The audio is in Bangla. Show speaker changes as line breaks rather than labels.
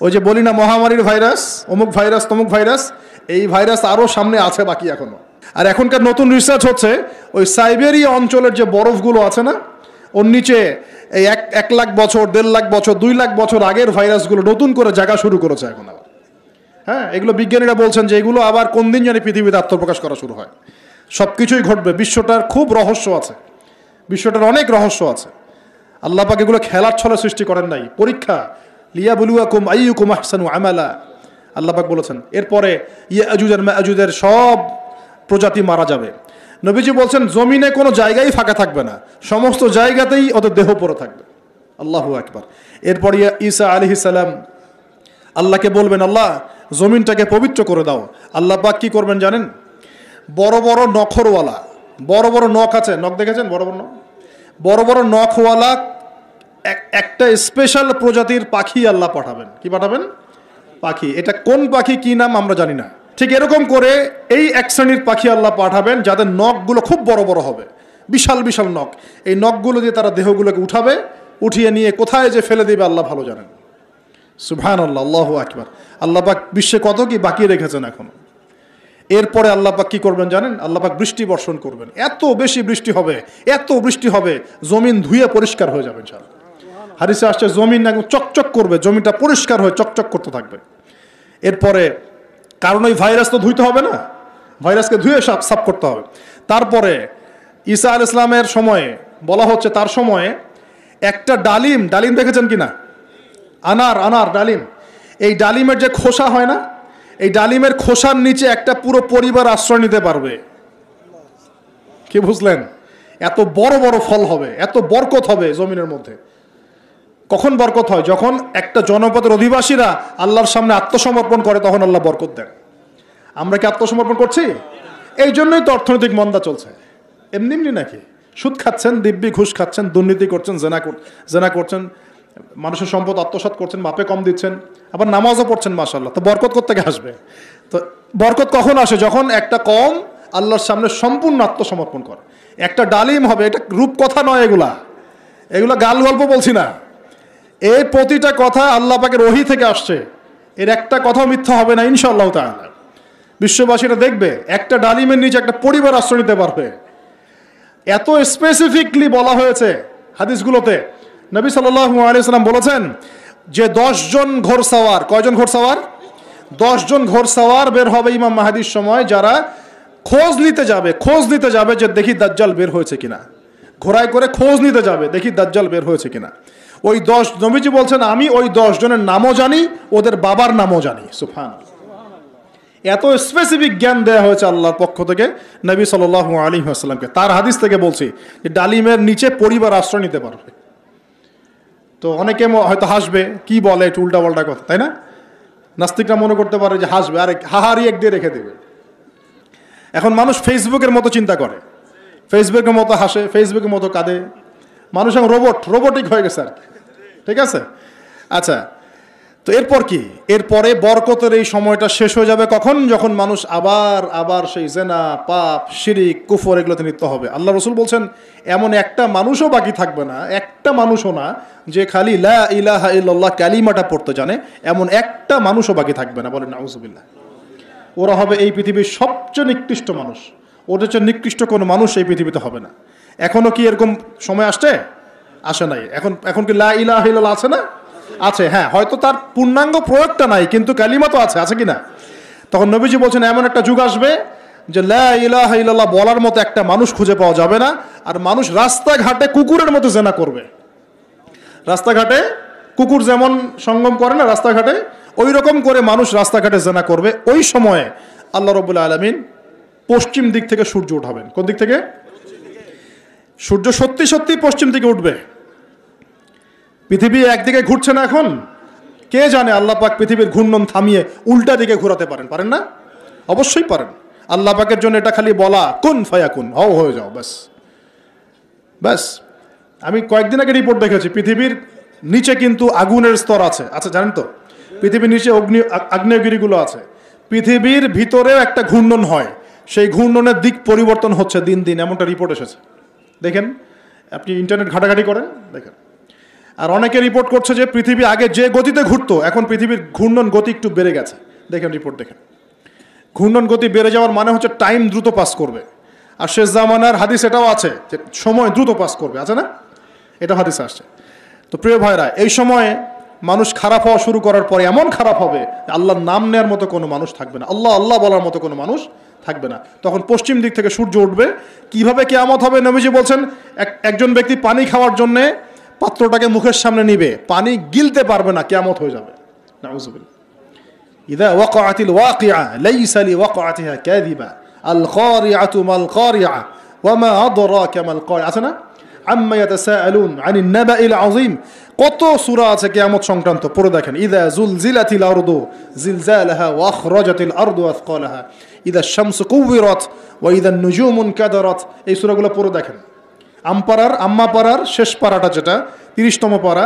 ওই যে বলি না মহামারীর ভাইরাস, অমুক ভাইরাস তমুক ভাইরাস, এই ভাইরাস আরও সামনে আছে বাকি এখনো। আর এখনকার নতুন রিসার্চ হচ্ছে ওই সাইবেরিয়া অঞ্চলের যে বরফগুলো আছে না, ওর নিচে এই 1 লাখ বছর 1.5 লাখ বছর 2 লাখ বছর আগের ভাইরাসগুলো নতুন করে জায়গা শুরু করেছে এখন আবার। হ্যাঁ, এগুলো বিজ্ঞানীরা বলছেন যে এগুলো আবার কোন দিন জানি পৃথিবীতে আত্মপ্রকাশ করা শুরু হয়। সব কিছুই ঘটবে। বিশ্বটার খুব রহস্য আছে, বিশ্বটার অনেক রহস্য আছে। আল্লাহ পাক এগুলো খেলার ছলে সৃষ্টি করেন নাই, পরীক্ষা। লিয়াবলুয়াকুম আইয়ুকুম আহসানু আমালা, আল্লাহ পাক বলেছেন। এরপরে ইয়াজুজ আর মাজুজের সব প্রজাতি মারা যাবে। নবীজি বলছেন জমিনে কোনো জায়গায় ফাঁকা থাকবে না, সমস্ত জায়গাতেই ওদের দেহ পড়ে থাকবে। আল্লাহু আকবার। এরপর ঈসা আলাইহিস সালাম আল্লাহকে বলবেন, আল্লাহ জমিনটাকে পবিত্র করে দাও। আল্লাহ পাক কি করবেন জানেন? বড় বড় নখরওয়ালা, বড় বড় নখ আছে, নখ দেখেছেন? বড় বড় নখ, বড় বড় নখওয়ালা একটা স্পেশাল প্রজাতির পাখি আল্লাহ পাঠাবেন। কি পাঠাবেন? পাখি। এটা কোন পাখি, কি নাম আমরা জানি না। ঠিক এরকম করে এই এক শ্রেণীর পাখি আল্লাহ পাঠাবেন যাদের নখগুলো খুব বড় বড় হবে, বিশাল বিশাল নখ। এই নখগুলো দিয়ে তারা দেহগুলোকে উঠাবে, উঠিয়ে নিয়ে কোথায় যে ফেলে দেবে আল্লাহ ভালো জানেন। সুবহানাল্লাহ, আল্লাহু আকবার। আল্লাহ পাক বিশ্বে কত কি বাকি রেখেছেন এখনো। এরপরে আল্লাহ পাক কি করবেন জানেন? আল্লাহ পাক বৃষ্টি বর্ষণ করবেন। এত বেশি বৃষ্টি হবে, এত বৃষ্টি হবে, জমিন ধুয়ে পরিষ্কার হয়ে যাবে ইনশাআল্লাহ। হাদিসে আসছে জমিন একদম চকচক করবে, জমিটা পরিষ্কার হয়ে চকচক করতে থাকবে। এরপরে কারণ ওই ভাইরাস তো ধুইতে হবে না, ভাইরাসকে ধুয়ে সাফ করতে হবে। তারপরে ঈসা আলাইহিস সালামের সময়ে বলা হচ্ছে, তার সময়ে একটা ডালিম, ডালিম দেখেছেন কিনা? আনার ডালিম, এই ডালিমের যে খোসা হয় না, এই ডালিমের খোসার নিচে একটা পুরো পরিবার আশ্রয় নিতে পারবে। কি বুঝলেন? এত বড় বড় ফল হবে, এত বরকত হবে জমিনের মধ্যে। কখন বরকত হয়? যখন একটা জনপদের অধিবাসীরা আল্লাহর সামনে আত্মসমর্পণ করে, তখন আল্লাহ বরকত দেন। আমরা কি আত্মসমর্পণ করছি? এই জন্যই তো অর্থনৈতিক মন্দা চলছে। এমনি এমনি নাকি? সুদ খাচ্ছেন, দিব্যি ঘুষ খাচ্ছেন, দুর্নীতি করছেন, জেনা করছেন, মানুষের সম্পদ আত্মসাৎ করছেন, মাপে কম দিচ্ছেন, আবার নামাজও পড়ছেন, মাশাআল্লাহ। তো বরকত কোত্থেকে আসবে? তো বরকত কখন আসে? যখন একটা কম আল্লাহর সামনে সম্পূর্ণ আত্মসমর্পণ করে। একটা ডালিম হবে, এটা রূপকথা নয়, এগুলা গাল গল্প বলছি না। এই প্রতিটা কথা আল্লাহ পাকের ওহী থেকে আসছে, এর একটা কথাও মিথ্যা হবে না ইনশাআল্লাহ তাআলা। বিশ্ববাসীরা দেখবে একটা ডালিমের নিচে একটা পরিবার আশ্রয় নিতে পারবে। এত স্পেসিফিকলি বলা হয়েছে হাদিসগুলোতে। নবী সাল্লাল্লাহু আলাইহি ওয়াসাল্লাম বলেছেন যে 10 জন ঘোড়সওয়ার, কয়জন ঘোড়সওয়ার? 10 জন ঘোড়সওয়ার বের হবে ইমাম মাহদির সময়, যারা খোঁজ নিতে যাবে যে দেখি দাজ্জাল বের হয়েছে কিনা। ঘোড়ায় করে খোঁজ নিতে যাবে, দেখি দাজ্জাল বের হয়েছে কিনা। ওই 10, নবীজি বলছেন আমি ওই 10 জনের নামও জানি, ওদের বাবার নামও জানি। সুবহানাল্লাহ। এত স্পেসিফিক জ্ঞান দেওয়া হয়েছে আল্লাহর পক্ষ থেকে নবী সাল্লাল্লাহু আলাইহি ওয়াসাল্লামকে। তার হাদিস থেকে বলছি যে ডালিমের নিচে পরিবার আশ্রয় নিতে পারবে। তো অনেকে হয়তো হাসবে, কি বলে একটু উল্টাপাল্টা কথা, তাই না? নাস্তিকরা মনে করতে পারে যে হাসবে, আরে হাহারি এক দিয়ে রেখে দেবে। এখন মানুষ ফেসবুকের মতো চিন্তা করে, ফেসবুকের মতো হাসে, ফেসবুকের মতো কাঁদে। মানুষ এখন রোবটিক হয়ে গেছে আর কি। ঠিক আছে? আচ্ছা, তো এরপর কি? এরপরে বরকতের এই সময়টা শেষ হয়ে যাবে কখন? যখন মানুষ আবার সেই জেনা, পাপ, শিরিক, কুফর এগুলোতে লিপ্ত হবে। আল্লাহ রাসূল বলছেন এমন একটা মানুষও বাকি থাকবে না, একটা মানুষও না যে খালি লা ইলাহা ইল্লাল্লাহ কালিমাটা পড়তে জানে, এমন একটা মানুষও বাকি থাকবে না। বলেন নাউযুবিল্লাহ। ওরা হবে এই পৃথিবীর সবচেয়ে নিকৃষ্ট মানুষ। ওদের চেয়ে নিকৃষ্ট কোনো মানুষ এই পৃথিবীতে হবে না। এখনো কি এরকম সময় আসে নাই? এখন কি লা ইলাহা ইল্লাল্লাহ আছে না? আছে, হ্যাঁ। হয়তো তার পূর্ণাঙ্গ প্রয়োগটা নাই, কিন্তু কালিমা তো আছে কি না? তখন নবীজি বলছেন এমন একটা যুগ আসবে যে লা ইলাহা ইল্লাল্লাহ বলার মতো একটা মানুষ খুঁজে পাওয়া যাবে না। আর মানুষ রাস্তাঘাটে কুকুরের মতো জেনা করবে। রাস্তাঘাটে কুকুর যেমন সঙ্গম করে না রাস্তাঘাটে, ওই রকম করে মানুষ রাস্তাঘাটে জেনা করবে। ওই সময়ে আল্লাহ রাব্বুল আলামিন পশ্চিম দিক থেকে সূর্য উঠাবেন। কোন দিক থেকে? সূর্য সত্যি সত্যি পশ্চিম দিকে উঠবে। পৃথিবী একদিকে ঘুরছে না এখন, কে জানে আল্লাহ পাক পৃথিবীর ঘূর্ণন থামিয়ে উল্টা দিকে ঘোরাতে পারেন না? অবশ্যই পারেন। আল্লাহ পাকের জন্য এটা খালি বলা, কুন ফায়াকুন, হও হয়ে যাও, ব্যাস। আমি কয়েকদিন আগে রিপোর্ট দেখেছি, পৃথিবীর নিচে কিন্তু আগুনের স্তর আছে। আচ্ছা, জানেন তো পৃথিবীর নিচে আগ্নেয়গিরিগুলো আছে। পৃথিবীর ভিতরেও একটা ঘূর্ণন হয়, সেই ঘূর্ণনের দিক পরিবর্তন হচ্ছে দিন দিন, এমনটা রিপোর্ট এসেছে। দেখেন, আপনি ইন্টারনেট ঘাটাঘাটি করেন, দেখেন। আর অনেকে রিপোর্ট করছে যে পৃথিবী আগে যে গতিতে ঘুরতো এখন পৃথিবীর ঘূর্ণন গতি একটু বেড়ে গেছে। দেখেন রিপোর্ট দেখেন, ঘূর্ণন গতি বেড়ে যাওয়ার মানে হচ্ছে টাইম দ্রুত পাস করবে। আর শেষ জামানার হাদিস এটাও আছে যে সময় দ্রুত পাস করবে, আছে না? এটা হাদিসে আসছে। তো প্রিয় ভাইরা, এই সময়ে মানুষ খারাপ হওয়া শুরু করার পরে এমন খারাপ হবে আল্লাহর নাম নেওয়ার মতো কোনো মানুষ থাকবে না, আল্লাহ আল্লাহ বলার মতো কোনো মানুষ থাকবে না। তখন পশ্চিম দিক থেকে সূর্য উঠবে। কিভাবে কিয়ামত হবে? নবীজি বলছেন একজন ব্যক্তি পানি খাওয়ার জন্যে পাত্রটাকে মুখের সামনে নিবে, পানি গিলতে পারবে না, কিয়ামত হয়ে যাবে। নাউযুবিল্লাহ। ইযা ওয়াকাআতিল ওয়াকিআ লাইসা লিওয়াকাআতিহা কাযিবা আল কারিআতু মাল কারিআ ওয়া মা আদরাকা মাল কারিআ, আছে না? আম্মা ইয়াতাসাআলুন আনিন নাবাইল আযীম। কত সূরা আছে কিয়ামত সংক্রান্ত, পড়ে দেখেন। ইযা যুলজিলাতিল আরদু জিলজালাহা ওয়া আখরাজাতিল আরদু আসকালাহা ইযা শামসু কুওয়িরাত ওয়া ইযা নুজুমু কাদারাত। এই সূরাগুলো পড়ে দেখেন। আম্মা পারার শেষ পারাটা যেটা 30তম পারা,